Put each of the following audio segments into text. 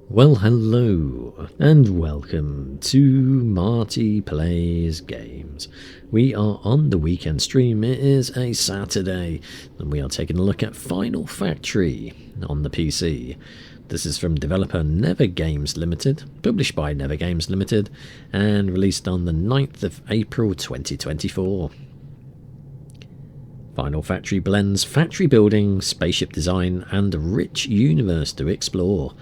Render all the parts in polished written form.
Well, hello and welcome to Marty Plays Games. We are on the weekend stream. It is a Saturday and we are taking a look at Final Factory on the PC. This is from developer Never Games Limited, published by Never Games Limited and released on the 9th of April 2024. Final Factory blends factory building, spaceship design and a rich universe to explore.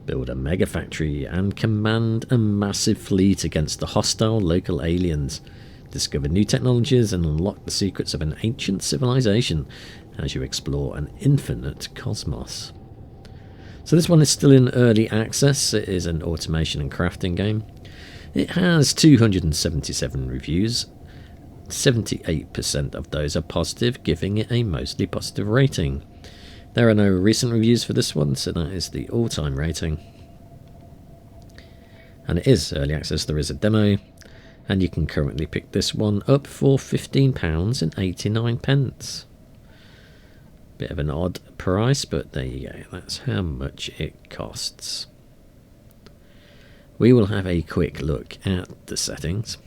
Build a megafactory and command a massive fleet against the hostile local aliens. Discover new technologies and unlock the secrets of an ancient civilization as you explore an infinite cosmos. So this one is still in early access. It is an automation and crafting game. It has 277 reviews. 78% of those are positive, giving it a mostly positive rating. There are no recent reviews for this one, so that is the all-time rating. And it is early access. There is a demo, and you can currently pick this one up for £15.89. Bit of an odd price, but there you go. That's how much it costs. We will have a quick look at the settings.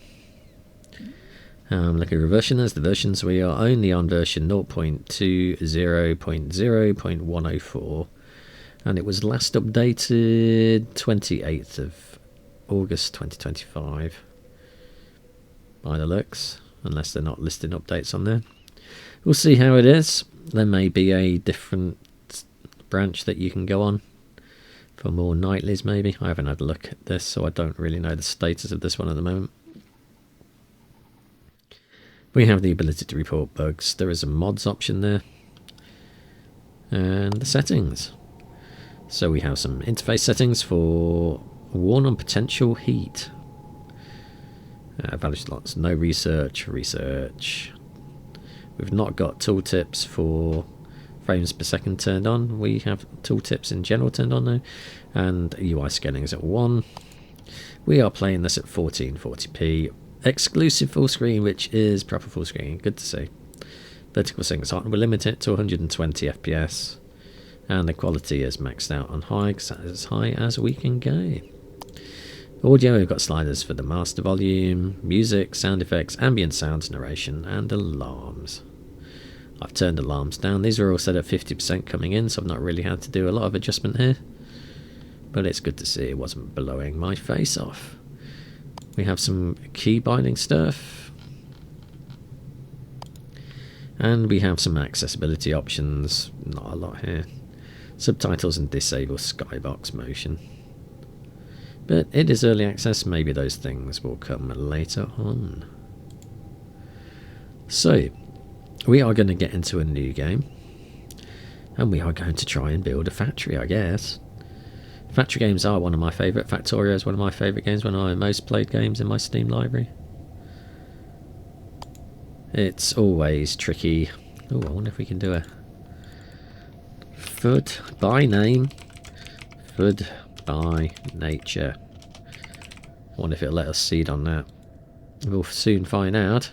Look at version as the versions. We are only on version 0.20.0.104 and it was last updated 28th of August 2025 by the looks, unless they're not listing updates on there. We'll see how it is. There may be a different branch that you can go on for more nightlies maybe. I haven't had a look at this, so I don't really know the status of this one at the moment. We have the ability to report bugs. There is a mods option there. And the settings. So we have some interface settings for warn on potential heat. Value slots, no research. We've not got tooltips for frames per second turned on. We have tooltips in general turned on now. And UI scaling is at 1. We are playing this at 1440p. Exclusive full screen, which is proper full screen. Good to see. Vertical settings on. We'll limit it to 120 FPS. And the quality is maxed out on high, because that is as high as we can go. Audio, we've got sliders for the master volume, music, sound effects, ambient sounds, narration, and alarms. I've turned alarms down. These are all set at 50% coming in, so I've not really had to do a lot of adjustment here. But it's good to see it wasn't blowing my face off. We have some key binding stuff. And we have some accessibility options. Not a lot here. Subtitles and disable skybox motion. But it is early access. Maybe those things will come later on. So, we are going to get into a new game. And we are going to try and build a factory, I guess. Factory games are one of my favourite. Factorio is one of my favourite games, one of my most played games in my Steam library. It's always tricky. Oh, I wonder if we can do a food by name, food by nature. I wonder if it'll let us seed on that. We'll soon find out.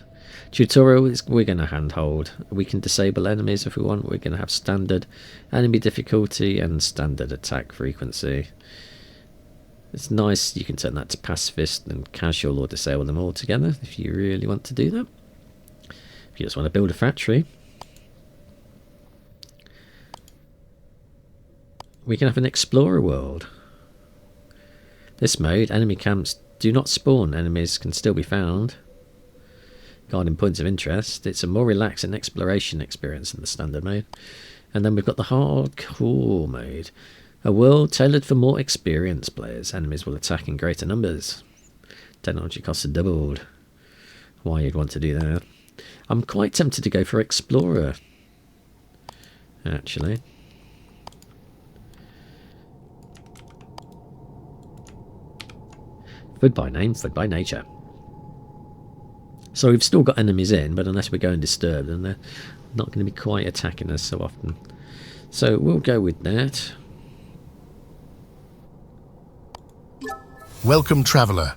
Tutorial is we're going to handhold. We can disable enemies if we want. We're going to have standard enemy difficulty and standard attack frequency. It's nice. You can turn that to pacifist and casual or disable them all together if you really want to do that. If you just want to build a factory, we can have an explorer world. This mode, enemy camps do not spawn. Enemies can still be found. Guarding points of interest. It's a more relaxing exploration experience than the standard mode. And then we've got the hardcore mode. A world tailored for more experienced players. Enemies will attack in greater numbers. Technology costs are doubled. Why you'd want to do that? I'm quite tempted to go for explorer, actually. Food by name, food by nature. So we've still got enemies in, but unless we go and disturb them, they're not going to be quite attacking us so often. So we'll go with that. Welcome, traveller.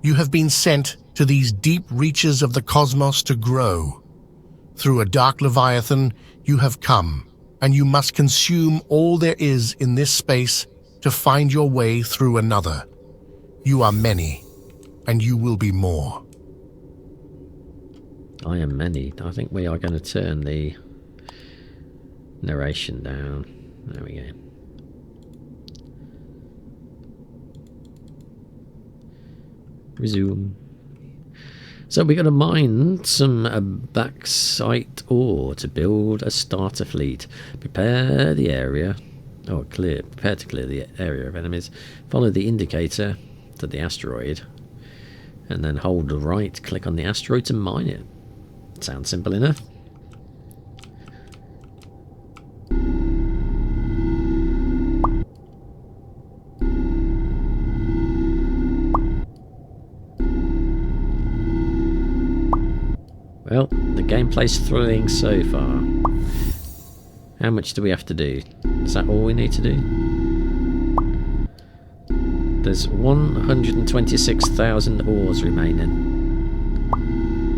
You have been sent to these deep reaches of the cosmos to grow. Through a dark leviathan, you have come, and you must consume all there is in this space to find your way through another. You are many, and you will be more. I am many. I think we are going to turn the narration down. There we go. Resume. So we're going to mine some bauxite ore to build a starter fleet. Prepare the area. Oh, prepare to clear the area of enemies. Follow the indicator to the asteroid. And then hold the right click on the asteroid to mine it. Sounds simple enough. Well, the gameplay's thrilling so far. How much do we have to do? Is that all we need to do? There's 126,000 ores remaining.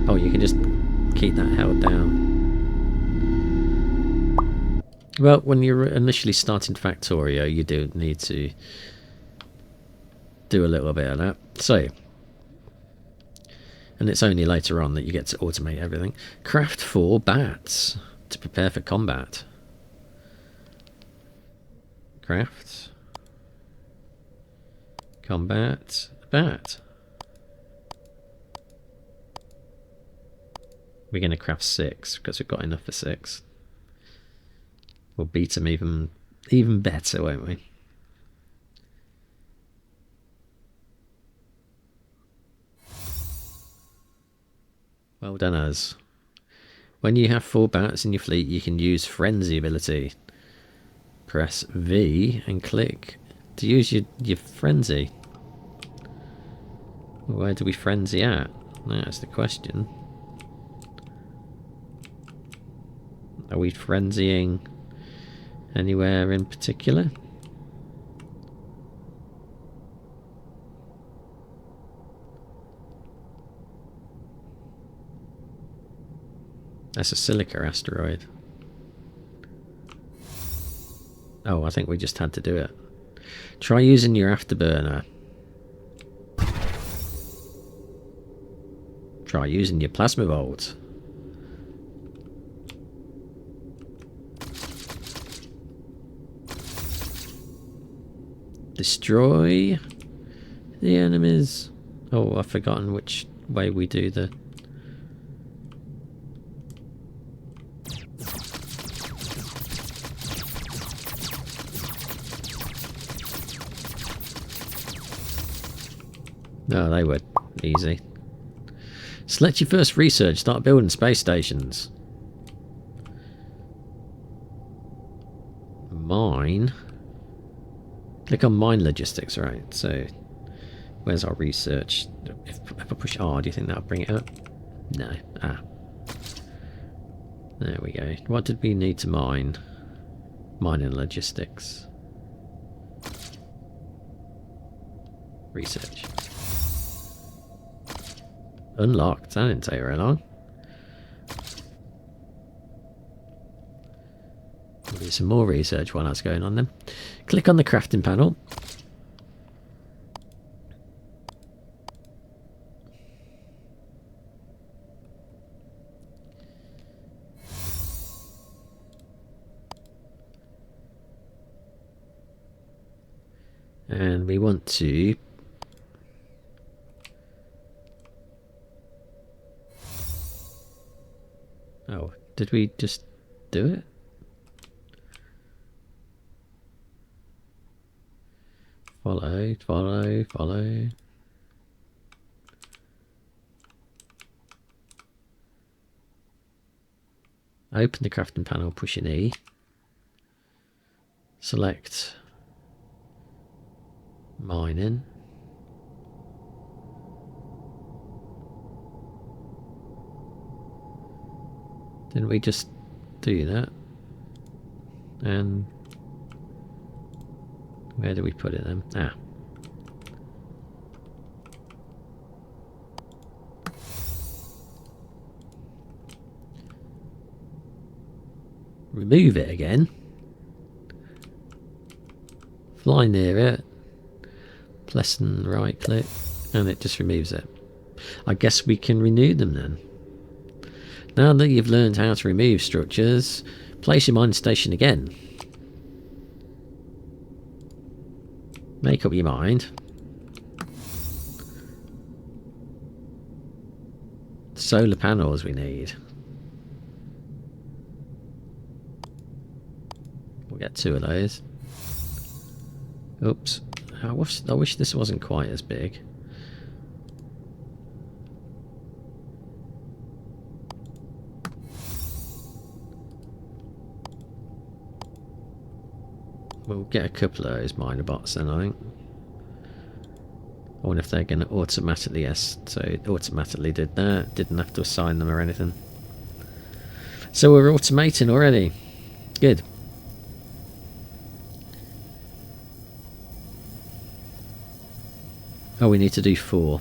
Oh, you can just keep that held down. Well, when you're initially starting Factorio, you do need to do a little bit of that. So, and it's only later on that you get to automate everything. Craft 4 bats to prepare for combat. Craft. Combat. Bat. We're going to craft 6 because we've got enough for 6. We'll beat them even better, won't we? Well done, us. When you have 4 bats in your fleet, you can use Frenzy ability. Press V and click to use your Frenzy. Where do we Frenzy at? That's the question. Are we frenzying anywhere in particular? That's a silica asteroid. Oh, I think we just had to do it. Try using your afterburner. Try using your plasma bolt. Destroy the enemies. Oh, I've forgotten which way we do the... No, they were easy. Select your first research. Start building space stations. Mine. Click on mine logistics, right? So, where's our research? If I push R, do you think that'll bring it up? No. Ah. There we go. What did we need to mine? Mining logistics. Research. Unlocked. That didn't take very long. We'll do some more research while that's going on then. Click on the crafting panel. And we want to oh, did we just do it? Follow, follow, follow. Open the crafting panel, push an E. Select mining. Didn't we just do that? And where do we put it then? Ah. Remove it again. fly near it, press and right click, and it just removes it. I guess we can renew them then. Now that you've learned how to remove structures, place your mining station again. Make up your mind. Solar panels we need. We'll get 2 of those. Oops. I wish this wasn't quite as big. We'll get a couple of those miner bots then, I think. I wonder if they're going to automatically, yes, so it automatically did that. Didn't have to assign them or anything. So we're automating already. Good. Oh, we need to do 4.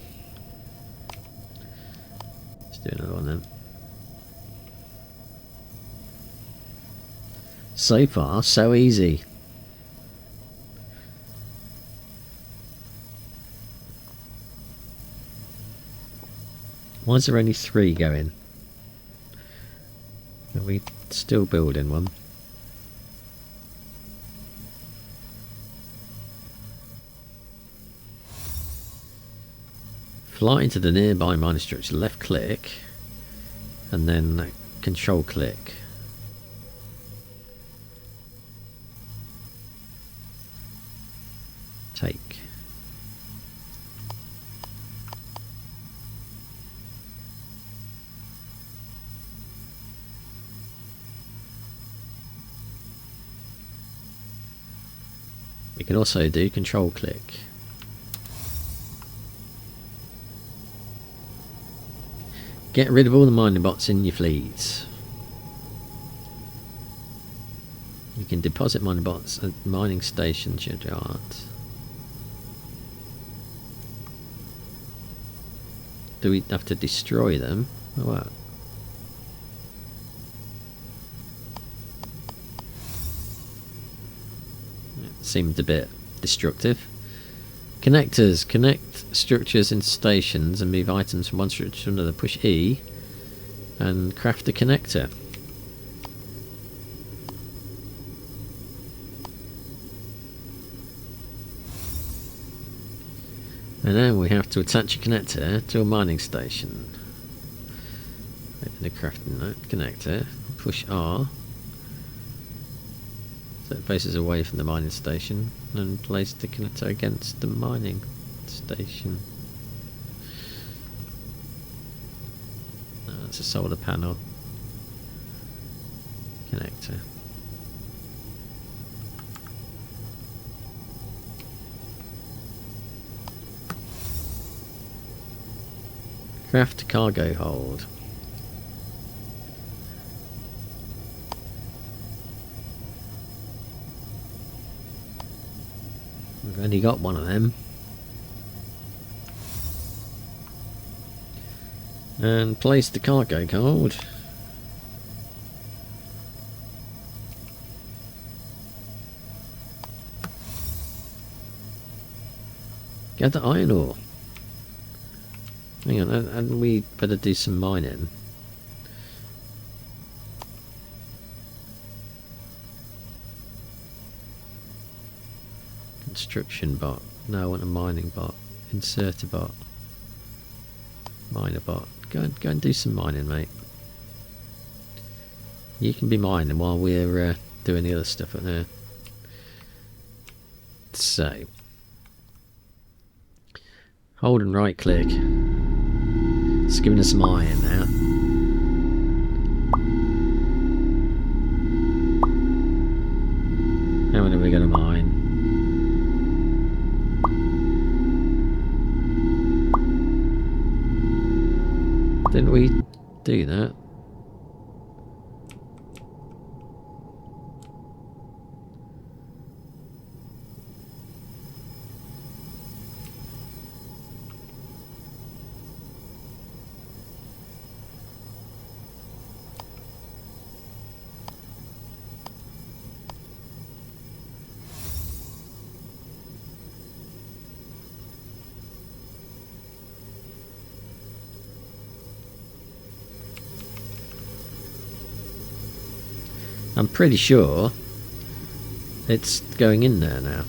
Let's do another one then. So far, so easy. Why is there only 3 going? Are we still building one? Fly into the nearby mining structure, left click, and then control click. Take. We can also do control click. Get rid of all the mining bots in your fleet. You can deposit mining bots at mining station shipyard. Do we have to destroy them or what? Seemed a bit destructive. Connectors. Connect structures into stations and move items from one structure to another. Push E and craft a connector. And now we have to attach a connector to a mining station. Open the crafting note connector. Push R. So it faces away from the mining station and place the connector against the mining station. That's a solar panel connector. Craft cargo hold. We've only got one of them. And place the cargo hold. Gather iron ore. Hang on, and we better do some mining. Construction bot. No, I want a mining bot. Inserter bot. Miner bot. Go and do some mining, mate. You can be mining while we're doing the other stuff up there. So, hold and right click. It's giving us some iron now. How many are we going to mine? Didn't we do that? I'm pretty sure it's going in there now.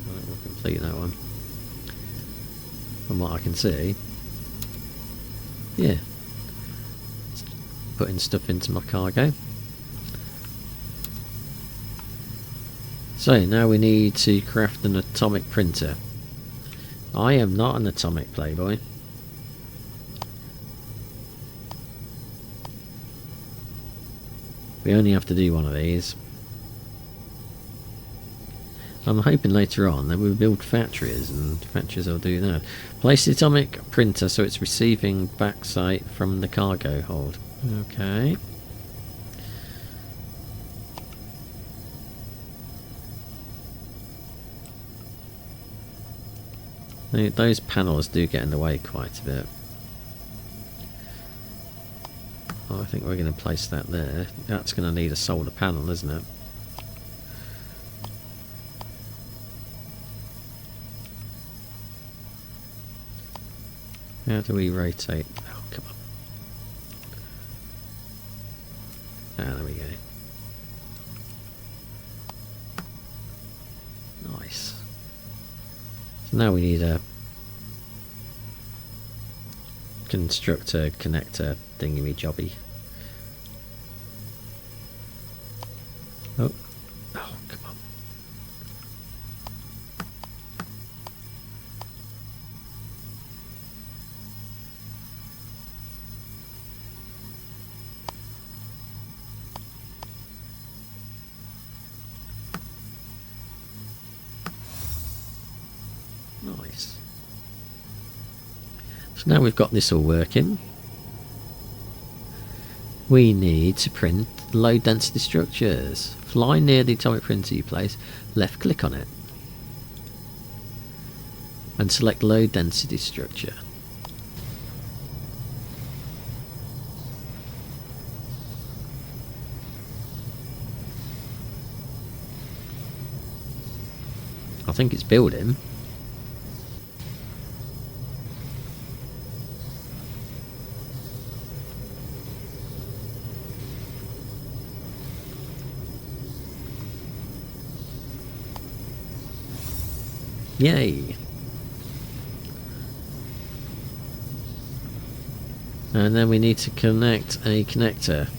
Right, we'll complete that one. From what I can see. Yeah. It's putting stuff into my cargo. So now we need to craft an atomic printer. I am not an atomic playboy. We only have to do one of these. I'm hoping later on that we'll build factories, and factories will do that. Place the atomic printer so it's receiving backside from the cargo hold. Okay. Those panels do get in the way quite a bit. Oh, I think we're going to place that there. That's going to need a solar panel, isn't it? How do we rotate? Oh, come on. Ah, there we go. Nice. So now we need a constructor connector thingy-jobby. Oh. Oh, come on. Nice. So now we've got this all working, we need to print low density structures. Fly near the atomic printer you place, left click on it and select low density structure. I think it's building. Yay! And then we need to connect a connector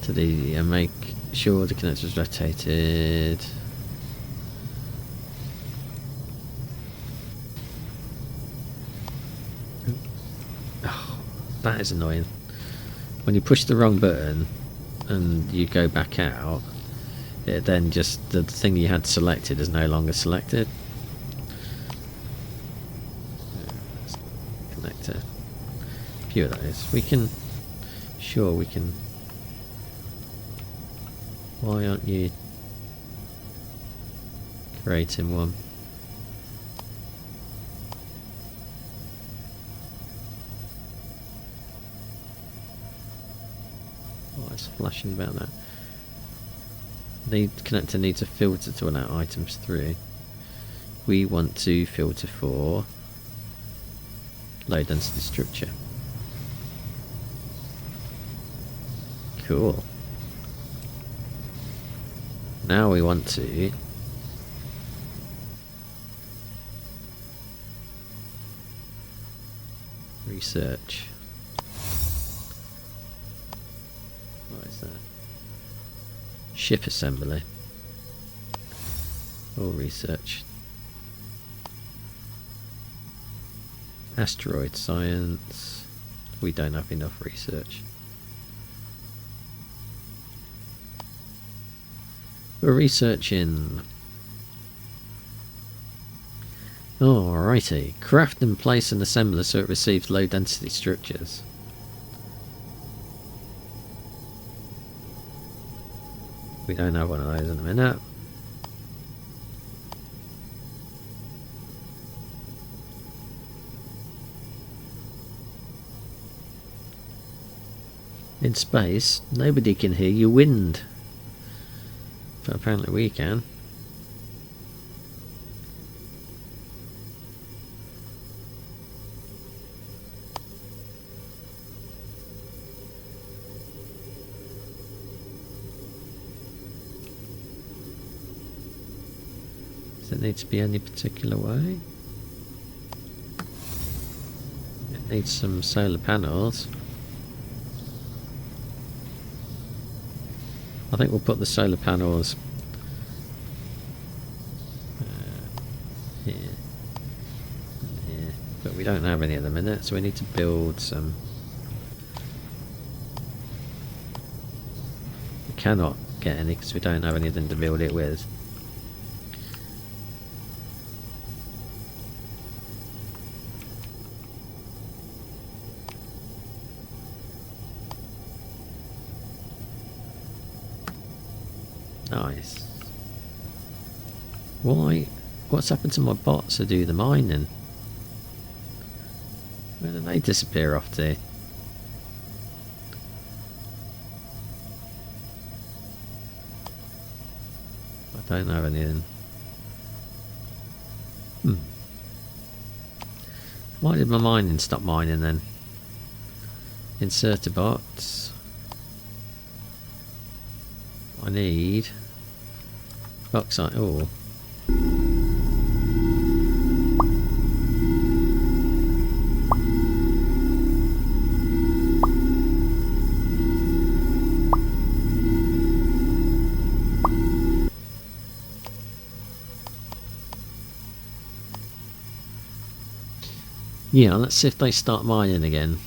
to the and make sure the connector is rotated. Oh, that is annoying. When you push the wrong button and you go back out, it then just, the thing you had selected is no longer selected. Connector. A few of those. We can, sure we can. Why aren't you creating one? Oh, it's flashing about that. The connector needs a filter to allow items through. We want to filter for low density structure. Cool. Now we want to research. What is that? Ship assembly or research. Asteroid science. We don't have enough research. We're researching. Alrighty. Craft and place an assembler so it receives low density structures. We don't have one of those in a minute. In space, nobody can hear your wind. But apparently we can. Does it need to be any particular way? It needs some solar panels. I think we'll put the solar panels here and here, but we don't have any at the minute, so we need to build some. We cannot get any because we don't have anything to build it with. Nice. Why? What's happened to my bots to do the mining? Where did they disappear off to? I don't have anything. Why did my mining stop mining then? Insert a bot. I need bauxite ore. Yeah, let's see if they start mining again.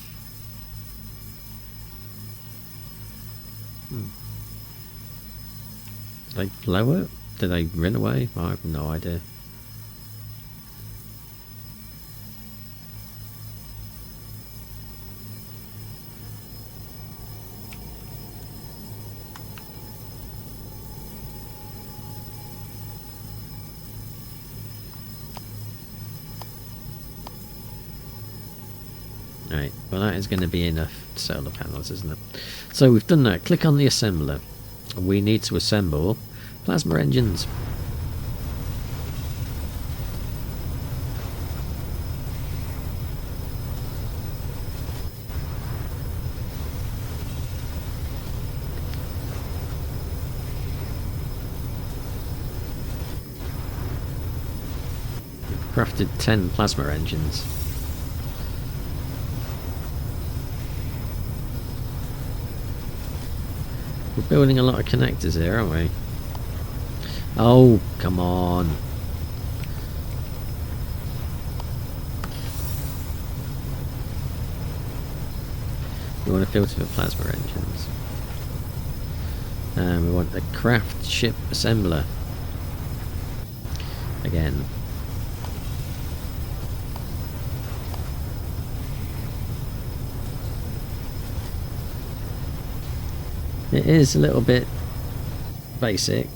Did they blow it? Did they run away? I have no idea. Right, well that is going to be enough solar panels, isn't it? So we've done that. Click on the assembler. We need to assemble plasma engines. We've crafted 10 plasma engines. We're building a lot of connectors here, aren't we? Oh, come on. We want a filter for plasma engines. And we want a craft ship assembler. Again. It is a little bit basic.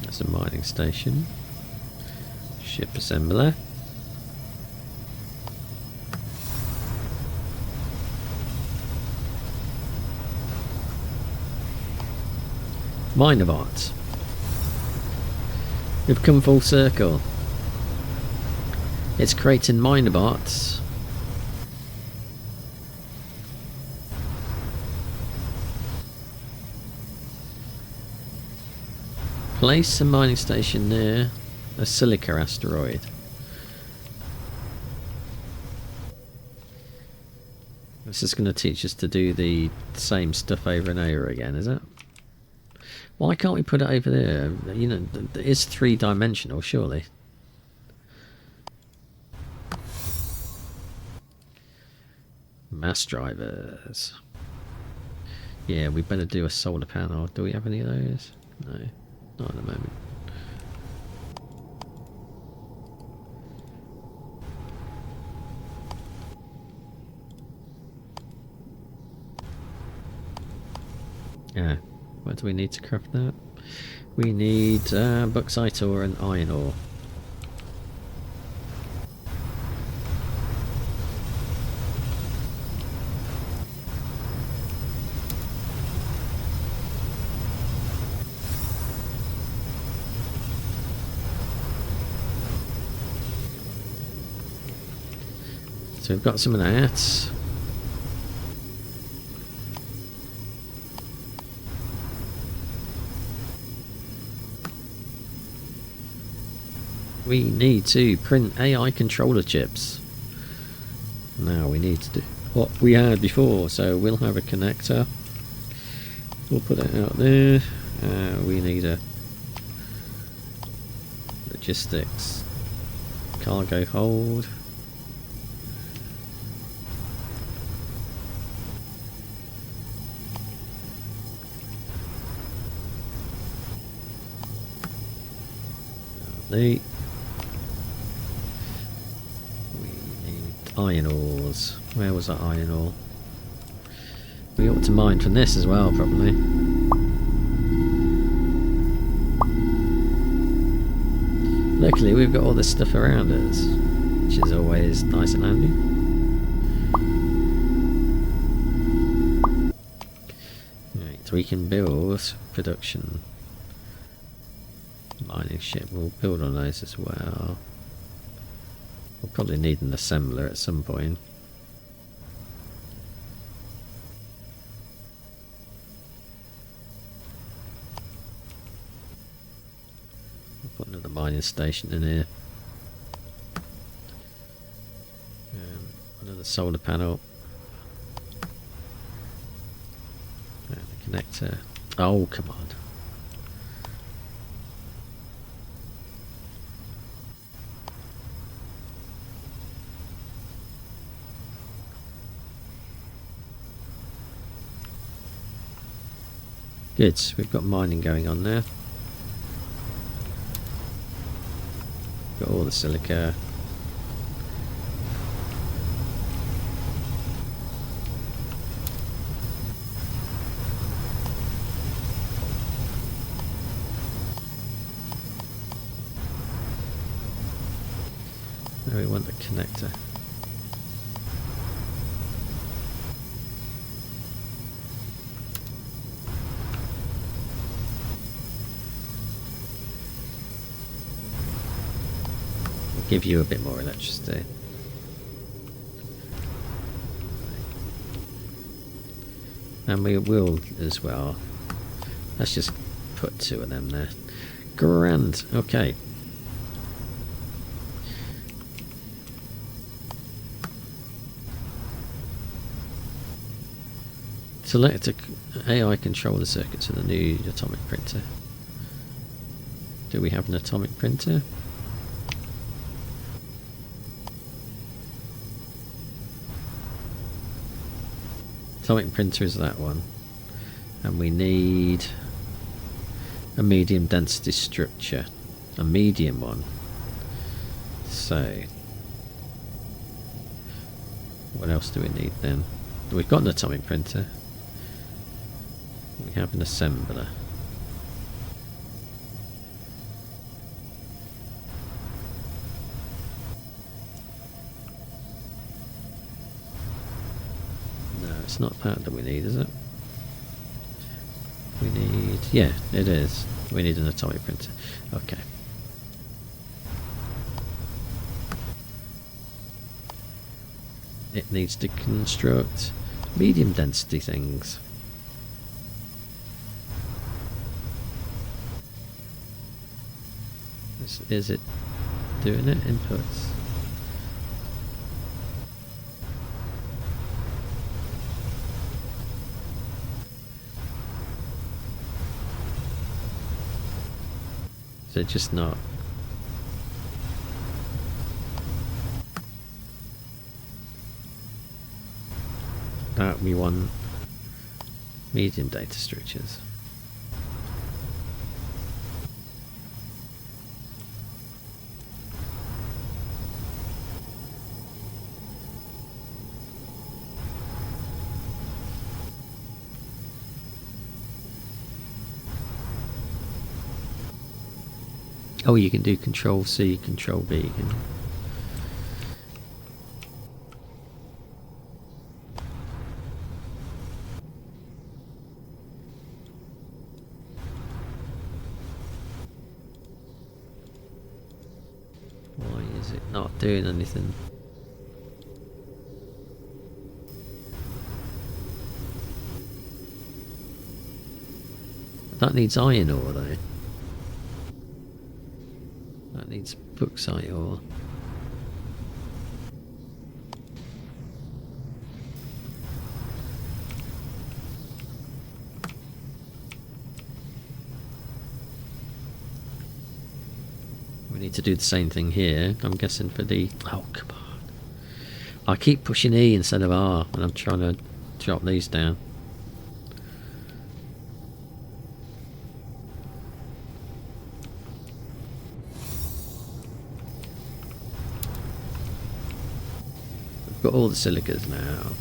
That's a mining station. Ship assembler. Miner bots. We've come full circle. It's creating miner bots. Place a mining station near a silica asteroid. This is going to teach us to do the same stuff over and over again, is it? Why can't we put it over there? You know, it is three-dimensional, surely. Mass drivers. Yeah, we better do a solar panel. Do we have any of those? No, not at the moment. Yeah. What do we need to craft that? We need bauxite ore and iron ore. So we've got some of that. We need to print AI controller chips. Now we need to do what we had before, so we'll have a connector. We'll put it out there. We need a logistics cargo hold. We need iron ores. Where was that iron ore? We ought to mine from this as well, probably. Luckily, we've got all this stuff around us, which is always nice and handy. Right, we can build production mining ship. We'll build on those as well. We'll probably need an assembler at some point. We'll put another mining station in here. Another solar panel. And a connector. Oh, come on. Good, we've got mining going on there. Got all the silica. Now we want a connector. Give you a bit more electricity. And we will as well. Let's just put 2 of them there. Grand. Okay. Select a AI controller circuit to the new atomic printer. Do we have an atomic printer? Atomic printer is that one, and we need a medium density structure, a medium one. So what else do we need then? We've got an atomic printer. We have an assembler. It's not that we need, is it? We need... yeah, it is. We need an atomic printer. Okay. It needs to construct medium density things. Is it doing it? Inputs. They're just not. That we want medium data structures. Oh, you can do Control C, Control B. You can... Why is it not doing anything? That needs iron ore though. That needs bauxite ore. We need to do the same thing here, I'm guessing, for the... Oh, come on. I keep pushing E instead of R when I'm trying to drop these down. We've got all the silicas now.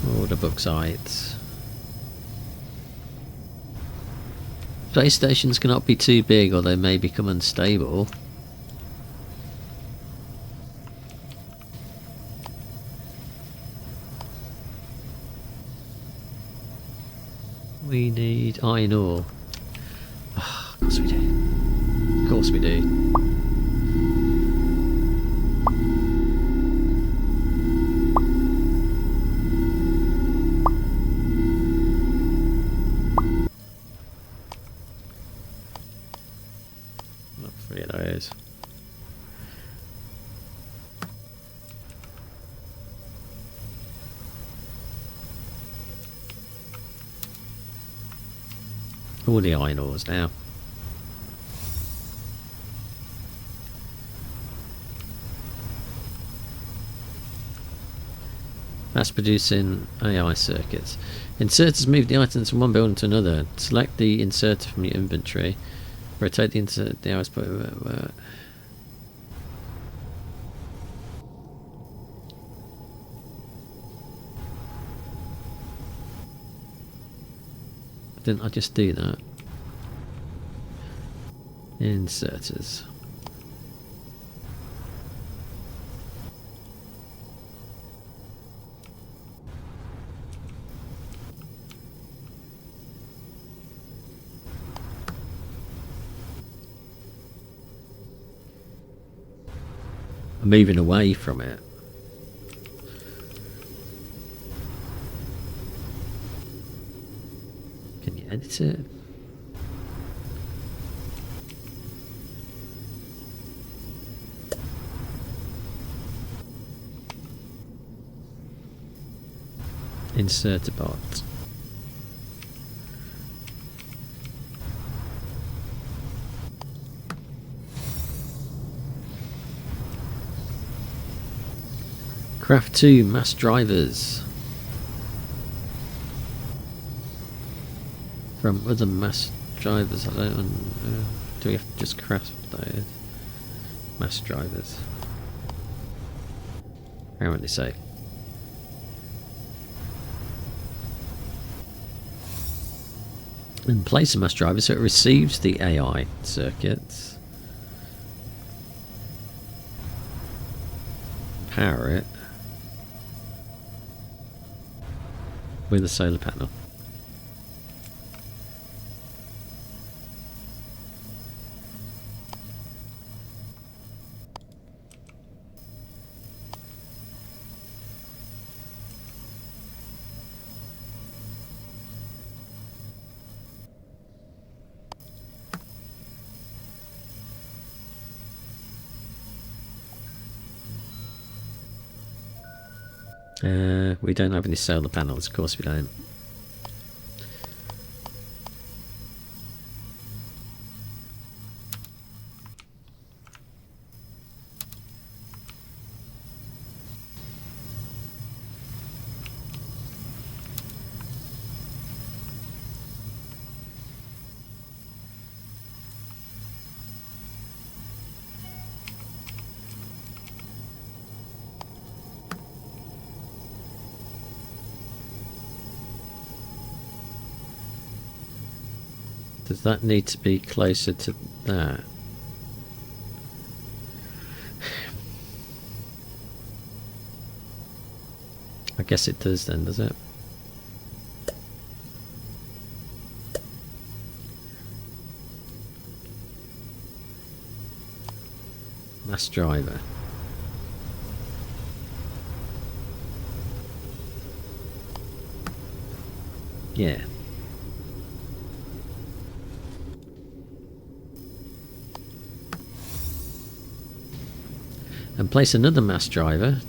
All the bauxite. Space stations cannot be too big or they may become unstable. We need iron ore. Oh, of course we do. Of course we do. Not 3 of those. All the iron ores now. That's producing AI circuits. Inserters move the items from one building to another. Select the inserter from your inventory. Rotate the inserter. The arrows put. Didn't I just do that? Inserters. I'm moving away from it. Can you edit it? Insert a bot. Craft 2 mass drivers from other mass drivers. I don't know. Do we have to just craft those mass drivers? How would they say? And place a mass driver so it receives the AI circuits. Power it with a solar panel. We don't have any solar panels, of course we don't. Does that need to be closer to that? I guess it does then, does it? Mass driver. Yeah. and place another mass driver,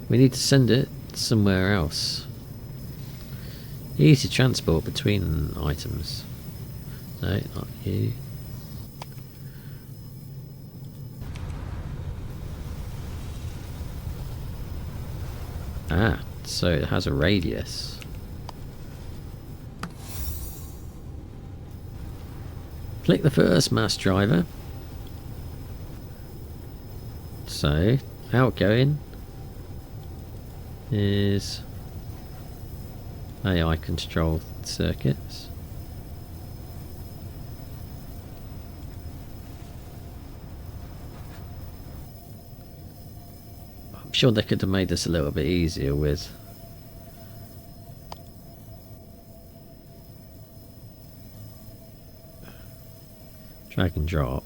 we need to send it somewhere else. Easy transport between items. No, not you. Ah, so it has a radius. Click the first mass driver. So, outgoing is AI controlled circuits. I'm sure they could have made this a little bit easier with drag and drop.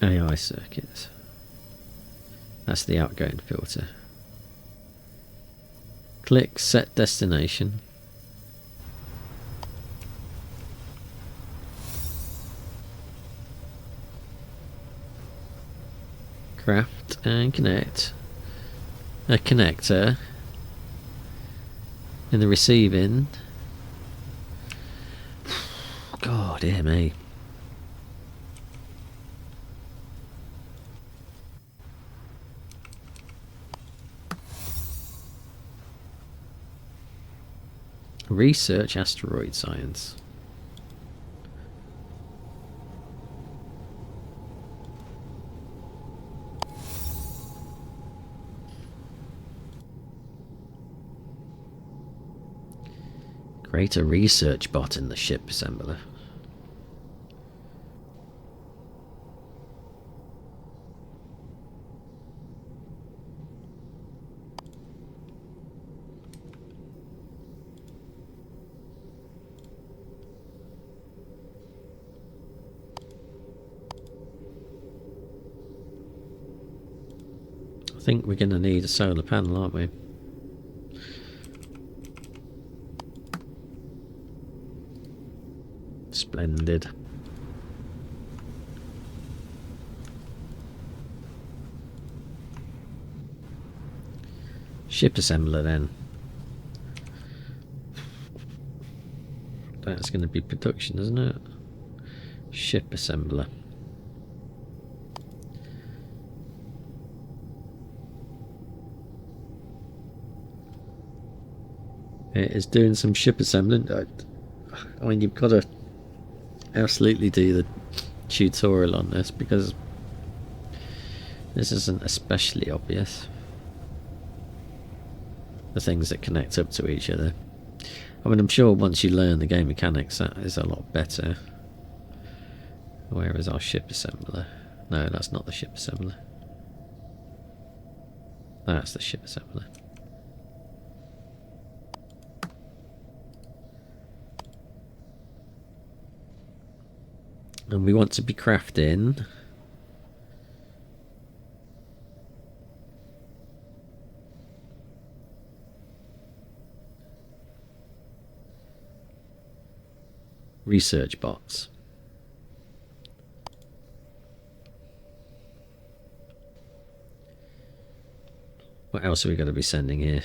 AI circuits. That's the outgoing filter. Click set destination. Craft and connect a connector in the receiving. God, dear me. Research asteroid science. Create a research bot in the ship assembler. I think we're going to need a solar panel, aren't we? Splendid. Ship assembler then. That's going to be production, isn't it? Ship assembler. It is doing some ship assembling. I mean, you've got to absolutely do the tutorial on this because this isn't especially obvious. The things that connect up to each other. I mean, I'm sure once you learn the game mechanics, that is a lot better. Where is our ship assembler? No, that's not the ship assembler. That's the ship assembler. And we want to be crafting research bots. What else are we going to be sending here?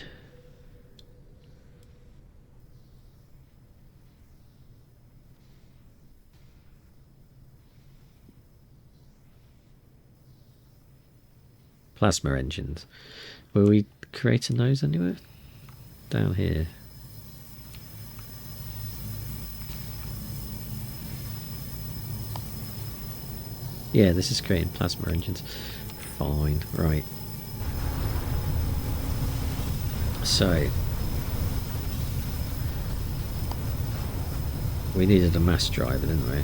Plasma engines. Were we creating those anywhere? Down here. Yeah, this is creating plasma engines. Fine, right. So, we needed a mass driver, didn't we?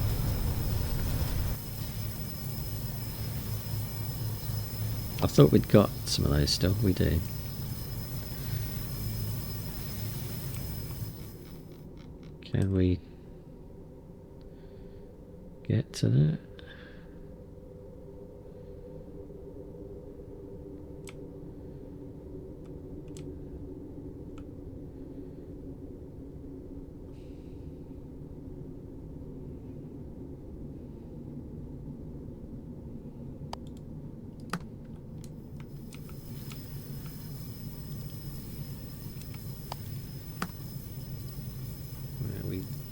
I thought we'd got some of those still. We do. Can we get to that?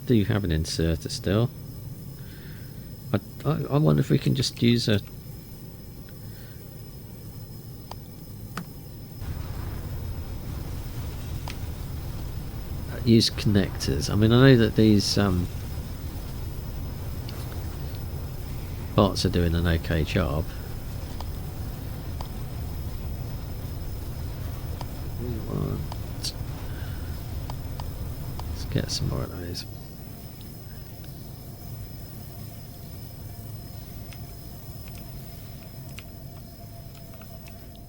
do have an inserter still. I wonder if we can just use a... use connectors. I mean, I know that these bots are doing an okay job. Let's get some more of those.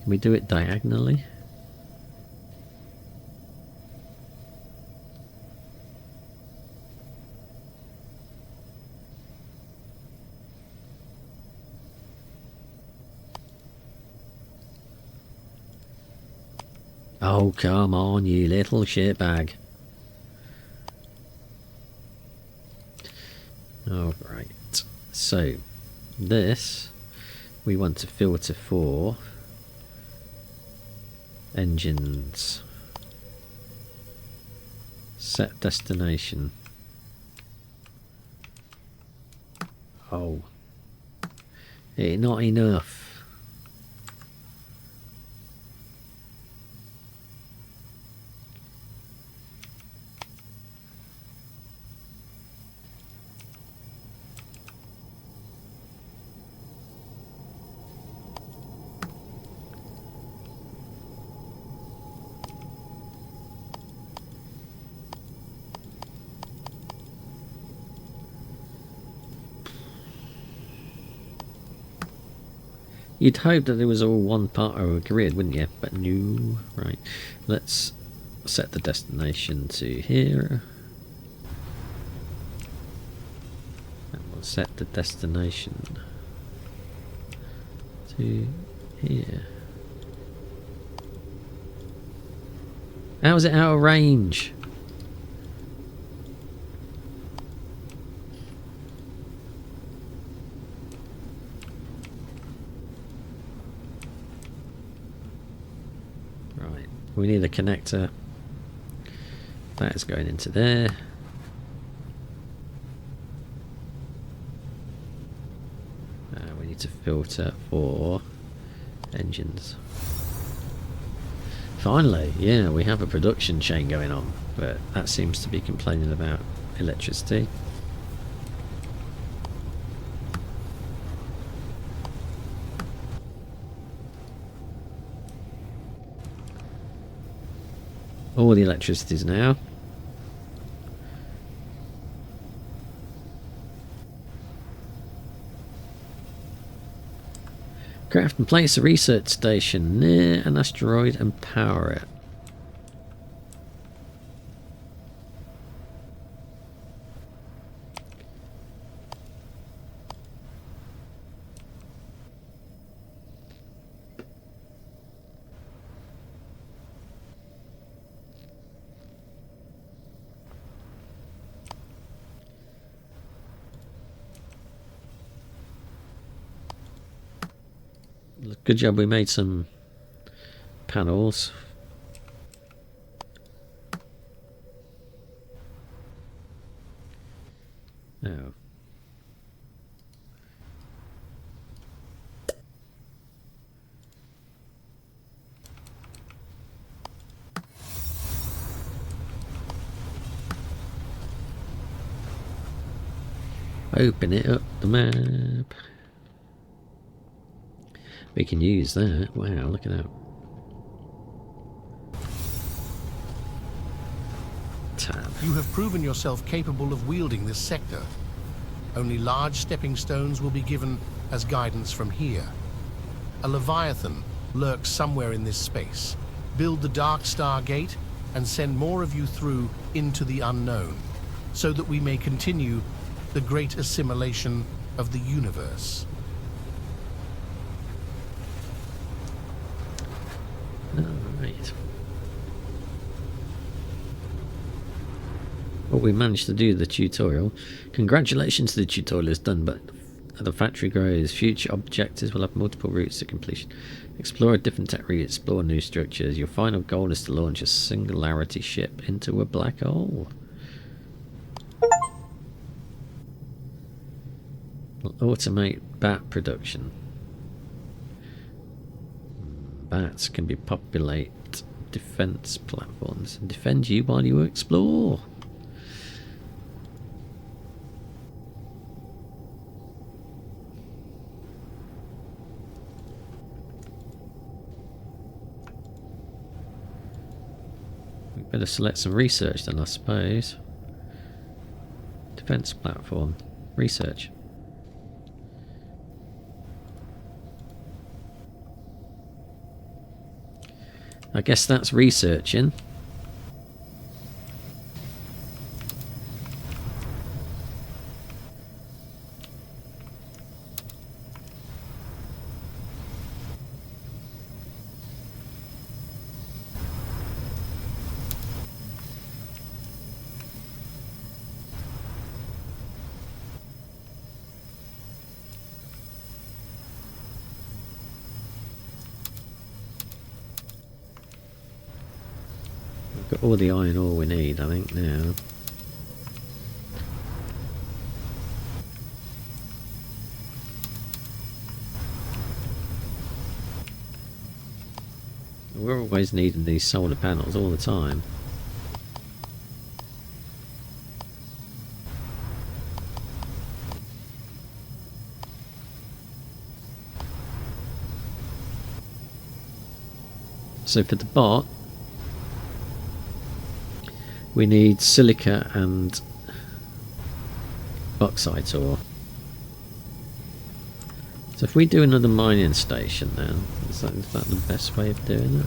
Can we do it diagonally? Oh, come on, you little shitbag. Alright, so this we want to filter for engines. Set destination. Oh, not enough. You'd hope that it was all one part of a grid, wouldn't you? But no. Right, let's set the destination to here. And we'll set the destination to here. How's it out of range? We need a connector. That is going into there. We need to filter for engines. Finally, yeah, we have a production chain going on, but that seems to be complaining about electricity. All the electricities now. Craft and place a research station near an asteroid and power it. Good job we made some panels. Oh. Open it up, the map. We can use that. Wow, look at that. Tab. You have proven yourself capable of wielding this sector. Only large stepping stones will be given as guidance from here. A Leviathan lurks somewhere in this space. Build the Dark Star Gate and send more of you through into the unknown, so that we may continue the great assimilation of the universe. Alright. Well, we managed to do the tutorial. Congratulations, the tutorial is done, but the factory grows. Future objectives will have multiple routes to completion. Explore a different tech route, explore new structures. Your final goal is to launch a singularity ship into a black hole. Automate bat production. Bats can be populate defense platforms and defend you while you explore. We better select some research then, I suppose. Defense platform. Research. I guess that's researching. Got all the iron ore we need, I think, now. We're always needing these solar panels all the time. So for the bot, we need silica and bauxite ore. So if we do another mining station then, is that the best way of doing it?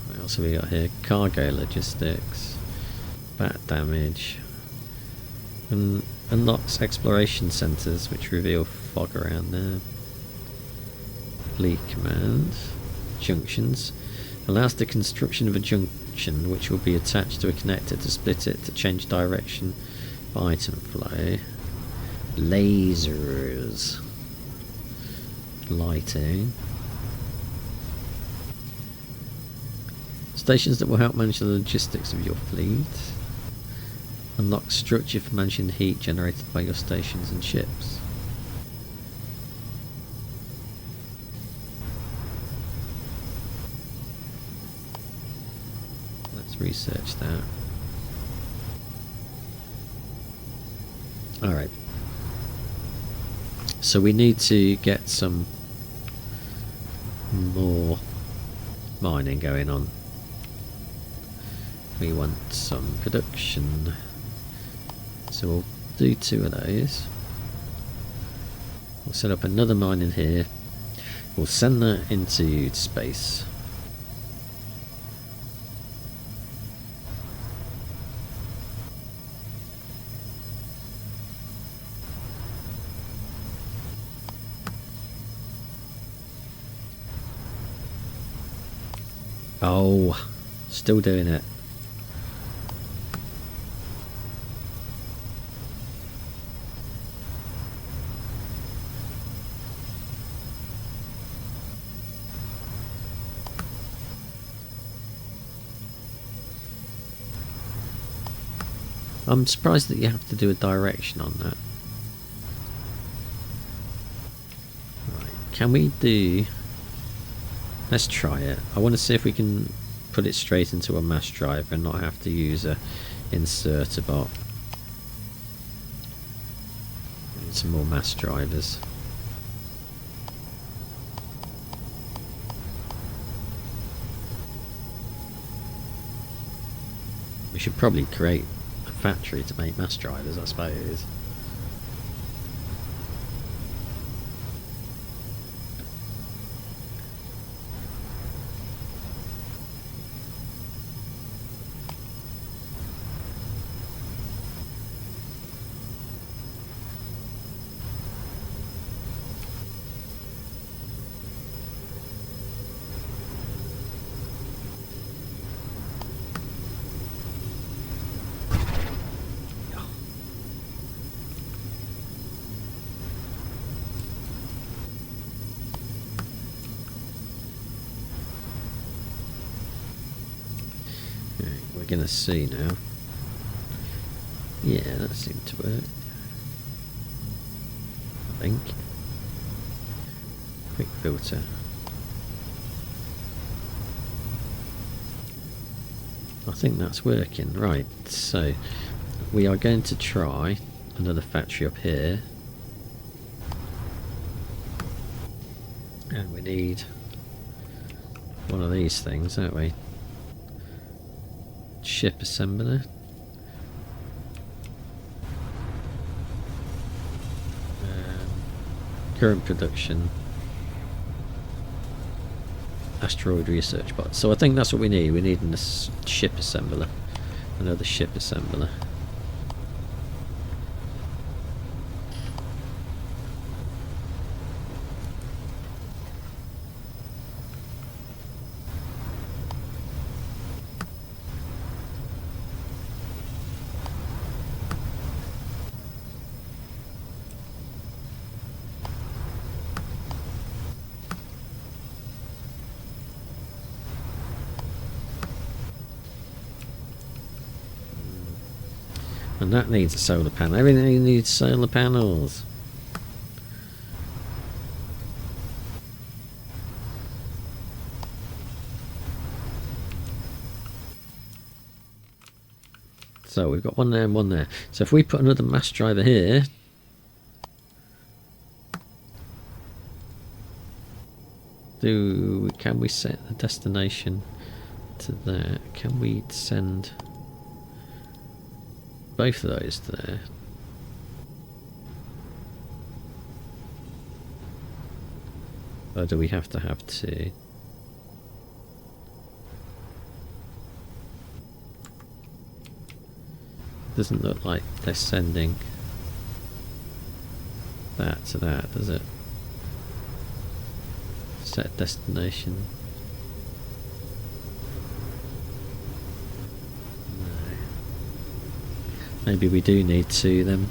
What else have we got here? Cargo logistics, bat damage, and unlocks exploration centres which reveal fog around there. Fleet command. Junctions allows the construction of a junction which will be attached to a connector to split it to change direction of item flow. Lasers, lighting, stations that will help manage the logistics of your fleet. Unlock structure for managing the heat generated by your stations and ships. Research that. Alright. So we need to get some more mining going on. We want some production. So we'll do 2 of those. We'll set up another mine in here. We'll send that into space. Oh, still doing it. I'm surprised that you have to do a direction on that. Right, can we do... Let's try it. I want to see if we can put it straight into a mass driver and not have to use a inserter bot. Need some more mass drivers. We should probably create a factory to make mass drivers, I suppose. We're going to see now. Yeah, that seemed to work. I think. Quick filter. I think that's working. Right, so we are going to try another factory up here. And we need one of these things, don't we? Ship assembler. Current production. Asteroid research bot. So I think that's what we need. We need a ship assembler. Another ship assembler. And that needs a solar panel. Everything needs solar panels. So we've got one there and one there. So if we put another mass driver here, can we set the destination to there? Can we send both of those there? Or do we have to have two? Doesn't look like they're sending that to that, does it? Set destination. No. Maybe we do need two then.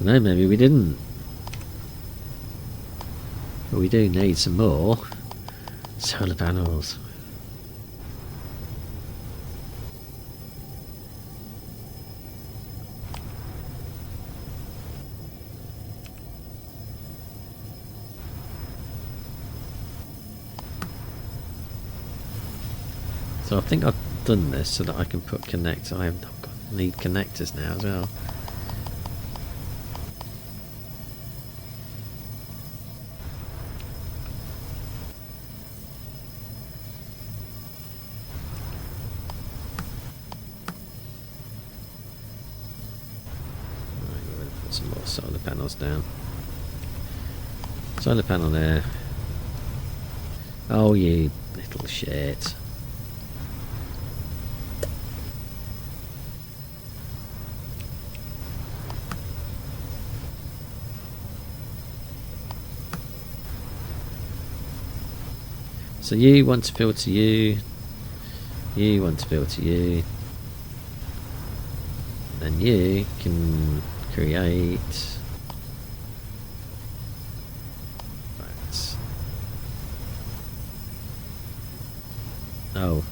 No, maybe we didn't. But we do need some more solar panels. So I think I've done this so that I can put connect. Need connectors now as well. Some more solar panels down. Solar panel there. Oh, you little shit. So you want to filter you. You want to filter you. And you can create that. Oh,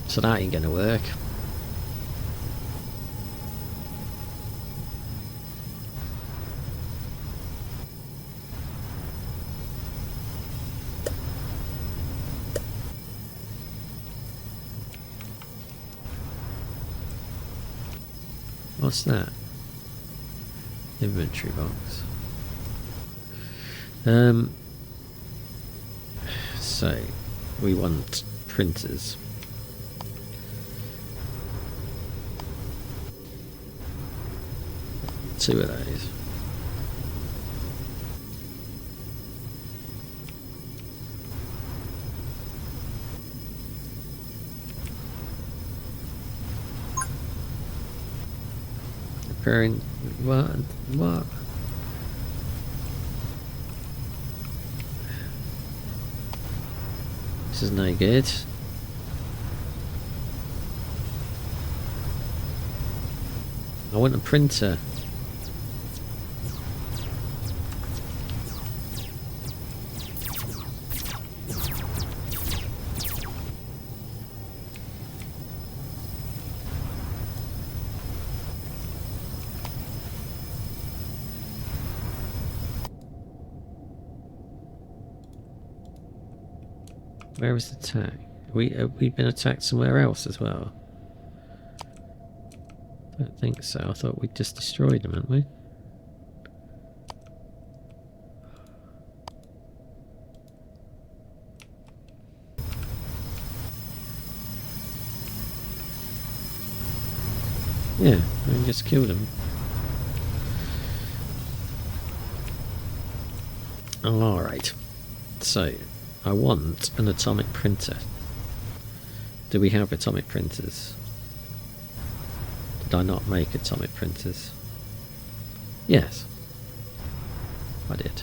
so that ain't gonna work. What's that? Inventory box. So we want printers. Two of those. preparing. What? What? This is no good. I want a printer. Where was the attack? Have we been attacked somewhere else as well? Don't think so. I thought we just destroyed them, hadn't we? Yeah, we just killed them. Alright. So, I want an atomic printer. Do we have atomic printers? Did I not make atomic printers? Yes. I did.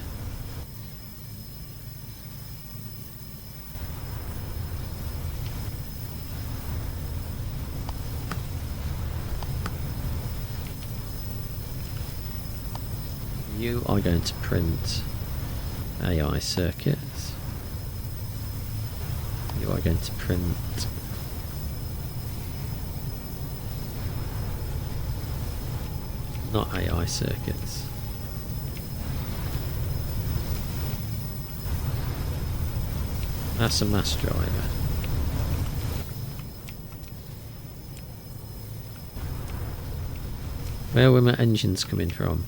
You are going to print AI circuits. You are going to print not AI circuits. That's a mass driver. Where were my engines coming from?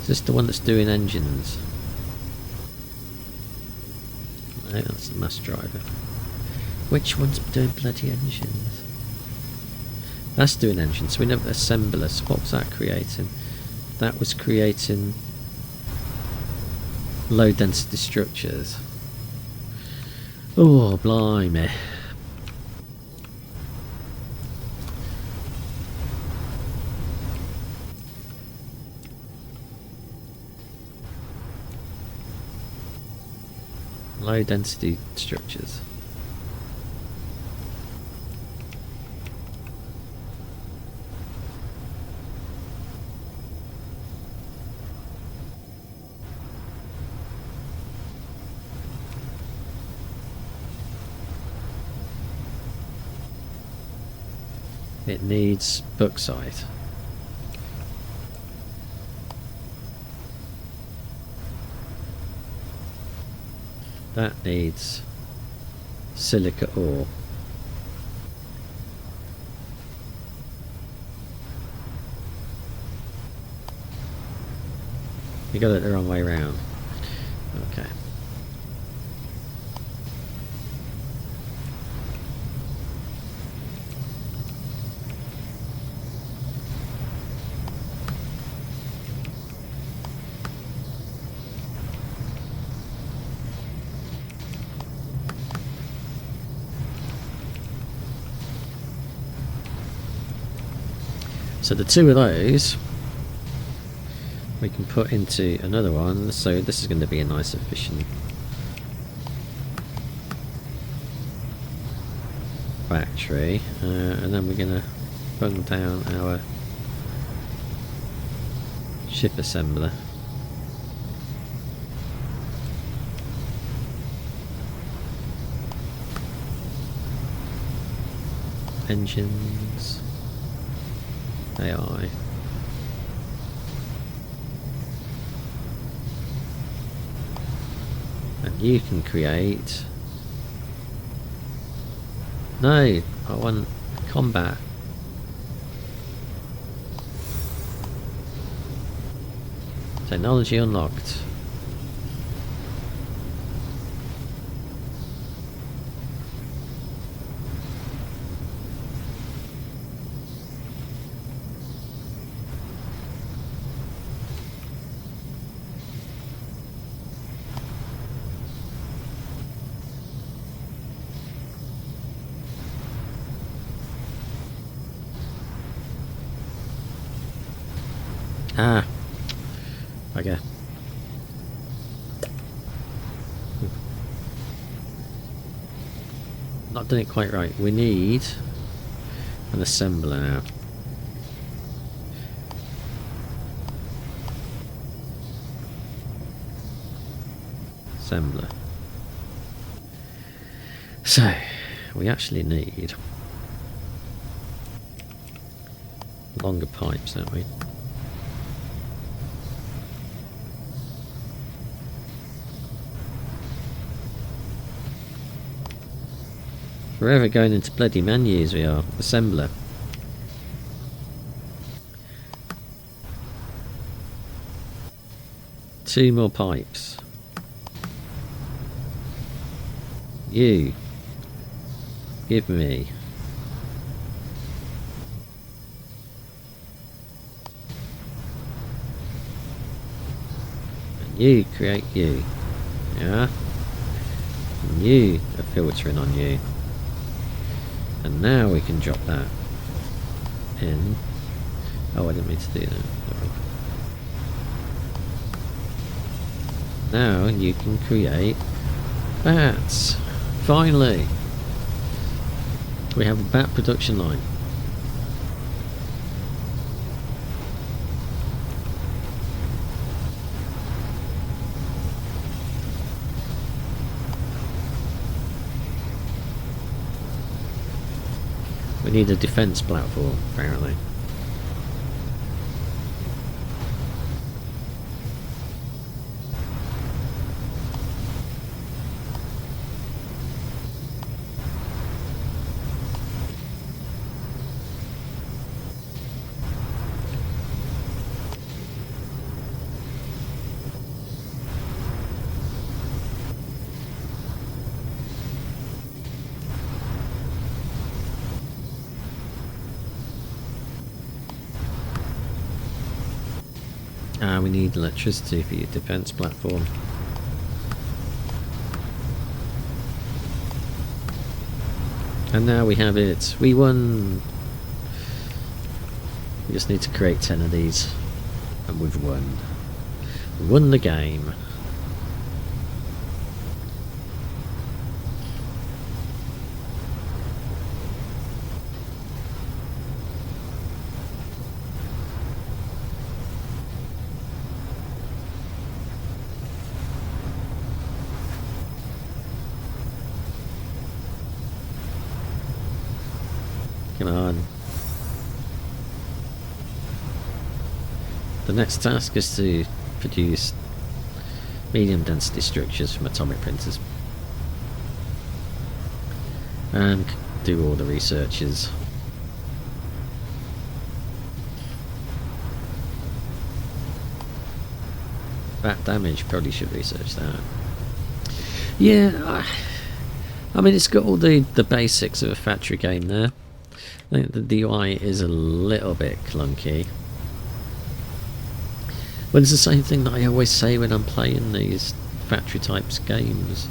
Is this the one that's doing engines? No, that's the mass driver. Which one's doing bloody engines? That's doing engines. So we never assemblers. What was that creating? That was creating low density structures. Oh, blimey. Low density structures. It needs bauxite. That needs silica ore. You got it the wrong way round. Okay. So the two of those we can put into another one, so this is going to be a nice efficient factory, and then we're going to bung down our ship assembler. Engines, AI. And you can create... No, I want combat. Technology unlocked. Ah, okay. Not done it quite right. We need an assembler now. Assembler. So, we actually need longer pipes, don't we? Forever going into bloody menus we are. Assembler. Two more pipes. You. Give me. And you create you. Yeah? And you are filtering on you. And now we can drop that in. Oh, I didn't mean to do that. Now you can create bats. Finally, we have a bat production line. We need a defense platform, apparently. We need electricity for your defense platform. And now we have it. We won! We just need to create 10 of these. And we've won. We won the game. Come on. The next task is to produce medium density structures from atomic printers. And do all the researches. Bat damage, probably should research that. Yeah, I mean it's got all the basics of a factory game there. I think the UI is a little bit clunky. But it's the same thing that I always say when I'm playing these factory types games.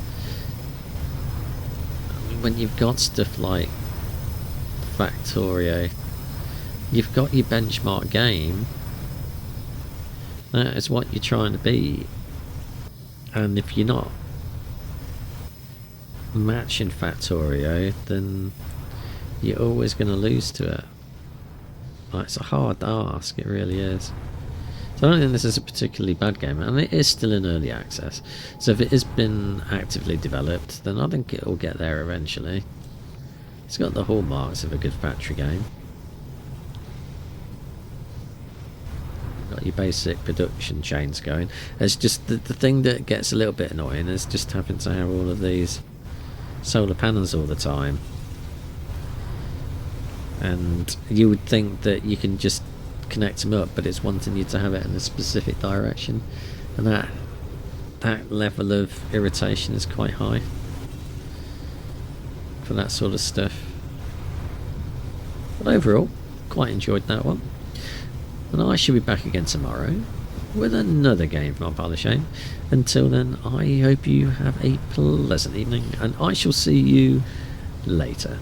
I mean, when you've got stuff like Factorio, you've got your benchmark game. That is what you're trying to beat. And if you're not matching Factorio, then you're always going to lose to it. Like, it's a hard ask, it really is. So I don't think this is a particularly bad game, and it is still in early access. So if it has been actively developed, then I think it will get there eventually. It's got the hallmarks of a good factory game. Got your basic production chains going. It's just the thing that gets a little bit annoying is just having to have all of these solar panels all the time. And you would think that you can just connect them up, but it's wanting you to have it in a specific direction, and that level of irritation is quite high for that sort of stuff. But overall, quite enjoyed that one, and I shall be back again tomorrow with another game from our pile of shame. Until then, I hope you have a pleasant evening, and I shall see you later.